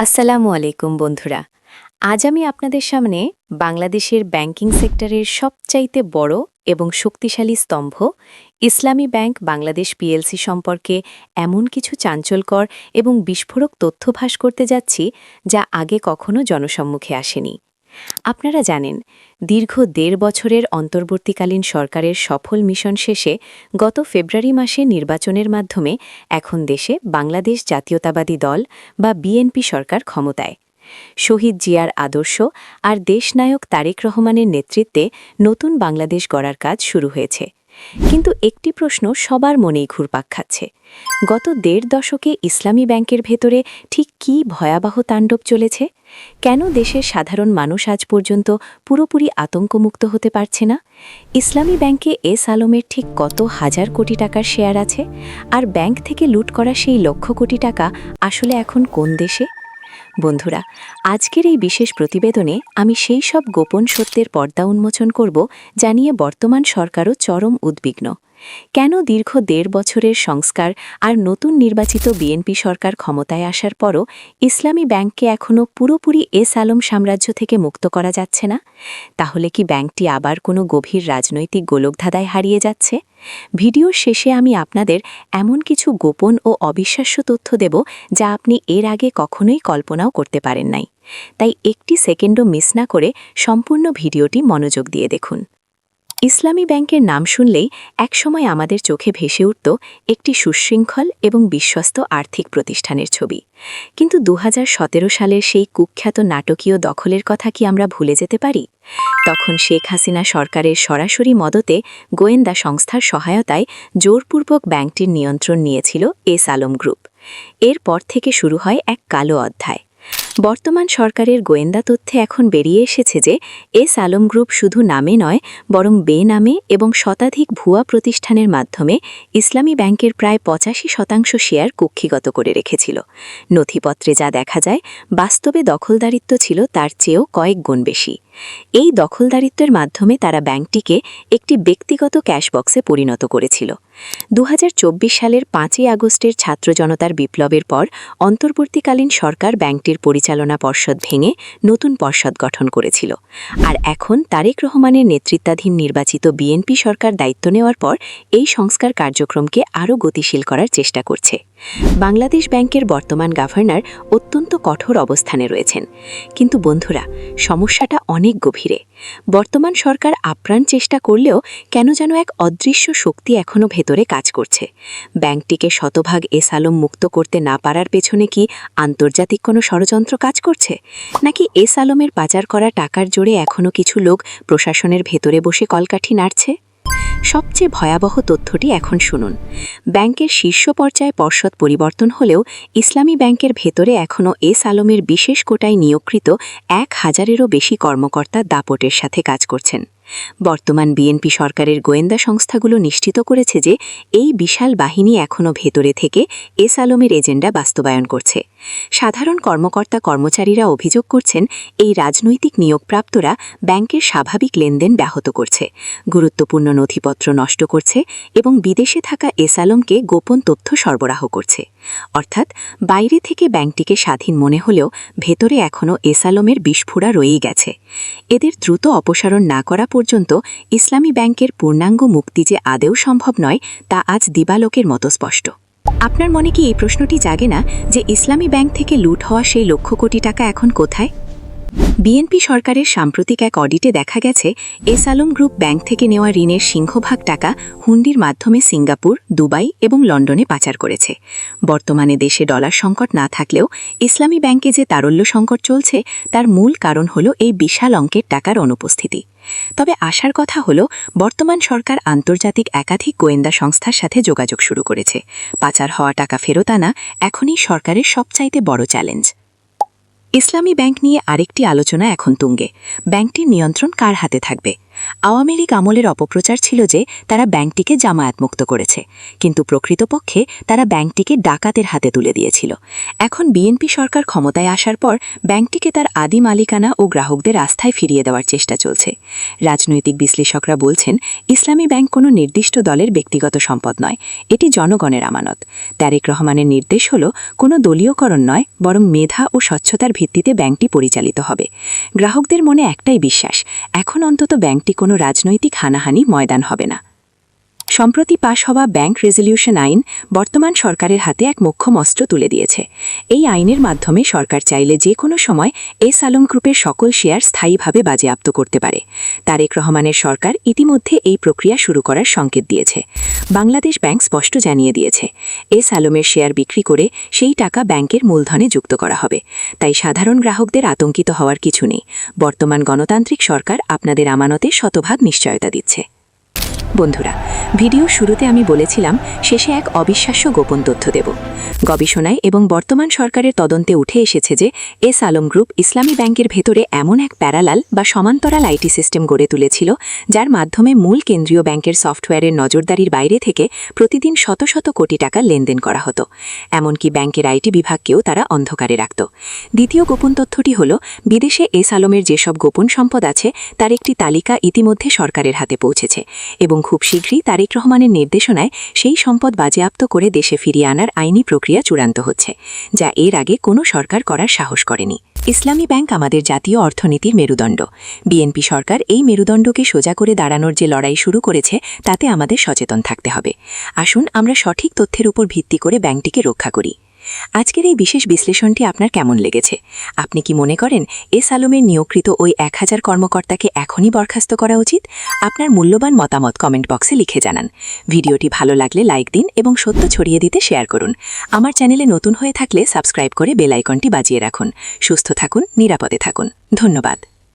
আসসালামু আলাইকুম বন্ধুরা। আজ আমি আপনাদের সামনে বাংলাদেশের ব্যাংকিং সেক্টরের সবচাইতে বড় এবং শক্তিশালী স্তম্ভ ইসলামী ব্যাংক বাংলাদেশ পিএলসি সম্পর্কে এমন কিছু চাঞ্চল্যকর এবং বিস্ফোরক তথ্য ফাঁস করতে যাচ্ছি যা আগে কখনো জনসম্মুখে আসেনি। আপনারা জানেন, দীর্ঘ ১.৫ বছরের অন্তর্বর্তীকালীন সরকারের সফল মিশন শেষে গত ফেব্রুয়ারি মাসে নির্বাচনের মাধ্যমে এখন দেশে বাংলাদেশ জাতীয়তাবাদী দল বা বিএনপি সরকার ক্ষমতায়। শহীদ জিয়ার আদর্শ আর দেশনায়ক তারেক রহমানের নেতৃত্বে নতুন বাংলাদেশ গড়ার কাজ শুরু হয়েছে। কিন্তু একটি প্রশ্ন সবার মনেই ঘুরপাক খাচ্ছে। গত ১.৫ দশকে ইসলামী ব্যাংকের ভেতরে ঠিক কী ভয়াবহ তাণ্ডব চলেছে? কেন দেশের সাধারণ মানুষ আজ পর্যন্ত পুরোপুরি আতঙ্কমুক্ত হতে পারছে না? ইসলামী ব্যাংকে এস আলমের ঠিক কত হাজার কোটি টাকার শেয়ার আছে? আর ব্যাংক থেকে লুট করা সেই লক্ষ কোটি টাকা আসলে এখন কোন দেশে? বন্ধুরা, আজকের এই বিশেষ প্রতিবেদনে আমি সেই সব গোপন সত্যের পর্দা উন্মোচন করব যা নিয়ে বর্তমান সরকারও চরম উদ্বিগ্ন। কেন দীর্ঘ ১.৫ বছরের সংস্কার আর নতুন নির্বাচিত বিএনপি সরকার ক্ষমতায় আসার পরও ইসলামী ব্যাংককে এখনও পুরোপুরি এস আলম সাম্রাজ্য থেকে মুক্ত করা যাচ্ছে না? তাহলে কি ব্যাংকটি আবার কোনো গভীর রাজনৈতিক গোলকধাঁধায় হারিয়ে যাচ্ছে? ভিডিওর শেষে আমি আপনাদের এমন কিছু গোপন ও অবিশ্বাস্য তথ্য দেব যা আপনি এর আগে কখনোই কল্পনাও করতে পারেন নাই। তাই একটি সেকেন্ডও মিস না করে সম্পূর্ণ ভিডিওটি মনোযোগ দিয়ে দেখুন। ইসলামী ব্যাংকের নাম শুনলেই একসময় আমাদের চোখে ভেসে উঠত একটি সুশৃঙ্খল এবং বিশ্বস্ত আর্থিক প্রতিষ্ঠানের ছবি। কিন্তু ২০১৭ সালের সেই কুখ্যাত নাটকীয় দখলের কথা কি আমরা ভুলে যেতে পারি? তখন শেখ হাসিনা সরকারের সরাসরি মদতে গোয়েন্দা সংস্থার সহায়তায় জোরপূর্বক ব্যাংকটির নিয়ন্ত্রণ নিয়েছিল এস আলম গ্রুপ। এরপর থেকে শুরু হয় এক কালো অধ্যায়। বর্তমান সরকারের গোয়েন্দা তথ্যে এখন বেরিয়ে এসেছে যে এস আলম গ্রুপ শুধু নামে নয়, বরং বেনামে এবং শতাধিক ভুয়া প্রতিষ্ঠানের মাধ্যমে ইসলামী ব্যাংকের প্রায় ৮৫% শেয়ার কুক্ষিগত করে রেখেছিল। নথিপত্রে যা দেখা যায়, বাস্তবে দখলদারিত্ব ছিল তার চেয়েও কয়েক গুণ বেশি। এই দখলদারিত্বের মাধ্যমে তারা ব্যাংকটিকে একটি ব্যক্তিগত ক্যাশ বক্সে পরিণত করেছিল। ২০২৪ সালের ৫ই আগস্টের ছাত্র জনতার বিপ্লবের পর অন্তর্বর্তীকালীন সরকার ব্যাংকটির পরিচালনা পর্ষদ ভেঙে নতুন পর্ষদ গঠন করেছিল। আর এখন তারেক রহমানের নেতৃত্বাধীন নির্বাচিত বিএনপি সরকার দায়িত্ব নেওয়ার পর এই সংস্কার কার্যক্রমকে আরও গতিশীল করার চেষ্টা করছে। বাংলাদেশ ব্যাংকের বর্তমান গভর্নর অত্যন্ত কঠোর অবস্থানে রয়েছেন। কিন্তু বন্ধুরা, সমস্যাটা অনেক গভীরে। বর্তমান সরকার আপ্রাণ চেষ্টা করলেও কেন যেন এক অদৃশ্য শক্তি এখনও ভেতরে কাজ করছে। ব্যাংকটিকে শতভাগ এস আলম মুক্ত করতে না পারার পেছনে কি আন্তর্জাতিক কোনো ষড়যন্ত্র কাজ করছে? নাকি এস আলমের পাচার করা টাকার জোরে এখনও কিছু লোক প্রশাসনের ভেতরে বসে কলকাঠি নাড়ছে? সবচেয়ে ভয়াবহ তথ্যটি এখন শুনুন। ব্যাংকের শীর্ষ পর্যায়ে পর্ষদ পরিবর্তন হলেও ইসলামী ব্যাংকের ভেতরে এখনও এস আলমের বিশেষ কোটায় নিয়োগকৃত ১,০০০-এরও বেশি কর্মকর্তা দাপটের সাথে কাজ করছেন। বর্তমান বিএনপি সরকারের গোয়েন্দা সংস্থাগুলো নিশ্চিত করেছে যে এই বিশাল বাহিনী এখনও ভেতরে থেকে এস আলমের এজেন্ডা বাস্তবায়ন করছে। সাধারণ কর্মকর্তা কর্মচারীরা অভিযোগ করছেন, এই রাজনৈতিক নিয়োগপ্রাপ্তরা ব্যাংকের স্বাভাবিক লেনদেন ব্যাহত করছে, গুরুত্বপূর্ণ নথিপত্র নষ্ট করছে এবং বিদেশে থাকা এস আলমকে গোপন তথ্য সরবরাহ করছে। অর্থাৎ বাইরে থেকে ব্যাংকটিকে স্বাধীন মনে হলেও ভেতরে এখনও এস আলমের বিস্ফোরা রয়েই গেছে। এদের দ্রুত অপসারণ না করা পর্যন্ত ইসলামী ব্যাংকের পূর্ণাঙ্গ মুক্তি যে আদৌ সম্ভব নয়, তা আজ দিবালোকের মতো স্পষ্ট। আপনার মনে কি এই প্রশ্নটি জাগে না যে ইসলামী ব্যাংক থেকে লুট হওয়া সেই লক্ষ কোটি টাকা এখন কোথায়? বিএনপি সরকারের সাম্প্রতিক এক অডিটে দেখা গেছে, এস আলম গ্রুপ ব্যাংক থেকে নেওয়া ঋণের সিংহভাগ টাকা হুন্ডির মাধ্যমে সিঙ্গাপুর, দুবাই এবং লন্ডনে পাচার করেছে। বর্তমানে দেশে ডলার সংকট না থাকলেও ইসলামী ব্যাংকে যে তারল্য সংকট চলছে, তার মূল কারণ হল এই বিশাল অঙ্কের টাকার অনুপস্থিতি। তবে আশার কথা হল, বর্তমান সরকার আন্তর্জাতিক একাধিক গোয়েন্দা সংস্থার সাথে যোগাযোগ শুরু করেছে। পাচার হওয়া টাকা ফেরত আনা এখনই সরকারের সবচাইতে বড় চ্যালেঞ্জ। ইসলামী ব্যাংক নিয়ে আরেকটি আলোচনা এখন তুঙ্গে। ব্যাংকটির নিয়ন্ত্রণ কার হাতে থাকবে? আওয়ামী লীগ আমলের অপপ্রচার ছিল যে তারা ব্যাংকটিকে জামায়াতমুক্ত করেছে, কিন্তু প্রকৃতপক্ষে তারা ব্যাংকটিকে ডাকাতের হাতে তুলে দিয়েছিল। এখন বিএনপি সরকার ক্ষমতায় আসার পর ব্যাংকটিকে তার আদি মালিকানা ও গ্রাহকদের আস্থায় ফিরিয়ে দেওয়ার চেষ্টা চলছে। রাজনৈতিক বিশ্লেষকরা বলছেন, ইসলামী ব্যাংক কোনো নির্দিষ্ট দলের ব্যক্তিগত সম্পদ নয়, এটি জনগণের আমানত। তারেক রহমানের নির্দেশ হল কোনো দলীয়করণ নয়, বরং মেধা ও স্বচ্ছতার ভিত্তিতে ব্যাংকটি পরিচালিত হবে। গ্রাহকদের মনে একটাই বিশ্বাস, এখন অন্তত ব্যাংকটি কোনো রাজনৈতিক হানাহানি ময়দান হবে না। সম্প্রতি পাশ হওয়া ব্যাংক রেজলিউশন আইন বর্তমান সরকারের হাতে এক মোক্ষম অস্ত্র তুলে দিয়েছে। এই আইনের মাধ্যমে সরকার চাইলে যে কোনো সময় এস আলম গ্রুপের সকল শেয়ার স্থায়ীভাবে বাজেয়াপ্ত করতে পারে। তারেক রহমানের সরকার ইতিমধ্যে এই প্রক্রিয়া শুরু করার সংকেত দিয়েছে। বাংলাদেশ ব্যাংক স্পষ্ট জানিয়ে দিয়েছে, এস আলমের শেয়ার বিক্রি করে সেই টাকা ব্যাংকের মূলধনে যুক্ত করা হবে। তাই সাধারণ গ্রাহকদের আতঙ্কিত হওয়ার কিছু নেই। বর্তমান গণতান্ত্রিক সরকার আপনাদের আমানতে শতভাগ নিশ্চয়তা দিচ্ছে। বন্ধুরা, ভিডিও শুরুতে আমি বলেছিলাম শেষে এক অবিশ্বাস্য গোপন তথ্য দেব। গবেষণায় এবং বর্তমান সরকারের তদন্তে উঠে এসেছে যে এস আলম গ্রুপ ইসলামী ব্যাংকের ভেতরে এমন এক প্যারালাল বা সমান্তরাল আইটি সিস্টেম গড়ে তুলেছিল, যার মাধ্যমে মূল কেন্দ্রীয় ব্যাংকের সফটওয়্যারের নজরদারির বাইরে থেকে প্রতিদিন শত শত কোটি টাকা লেনদেন করা হতো। এমনকি ব্যাংকের আইটি বিভাগকেও তারা অন্ধকারে রাখত। দ্বিতীয় গোপন তথ্যটি হল, বিদেশে এস আলমের যেসব গোপন সম্পদ আছে তার একটি তালিকা ইতিমধ্যে সরকারের হাতে পৌঁছেছে এবং খুব শীঘ্রই তারেক রহমানের নির্দেশনায় সেই সম্পদ বাজেয়াপ্ত করে দেশে ফিরিয়ে আনার আইনি প্রক্রিয়া চূড়ান্ত হচ্ছে, যা এর আগে কোনো সরকার করার সাহস করেনি। ইসলামী ব্যাংক আমাদের জাতীয় অর্থনীতির মেরুদণ্ড। বিএনপি সরকার এই মেরুদণ্ডকে সোজা করে দাঁড়ানোর যে লড়াই শুরু করেছে, তাতে আমাদের সচেতন থাকতে হবে। আসুন আমরা সঠিক তথ্যের উপর ভিত্তি করে ব্যাংকটিকে রক্ষা করি। আজকের এই বিশেষ বিশ্লেষণটি আপনার কেমন লেগেছে? আপনি কি মনে করেন এস আলমের নিয়োগকৃত ওই 1000 কর্মকর্তাকে এখনই বরখাস্ত করা উচিত? আপনার মূল্যবান মতামত কমেন্ট বক্সে লিখে জানান। ভিডিওটি ভালো লাগলে লাইক দিন এবং সত্য ছড়িয়ে দিতে শেয়ার করুন। আমার চ্যানেলে নতুন হয়ে থাকলে সাবস্ক্রাইব করে বেল আইকনটি বাজিয়ে রাখুন। সুস্থ থাকুন, নিরাপদে থাকুন। ধন্যবাদ।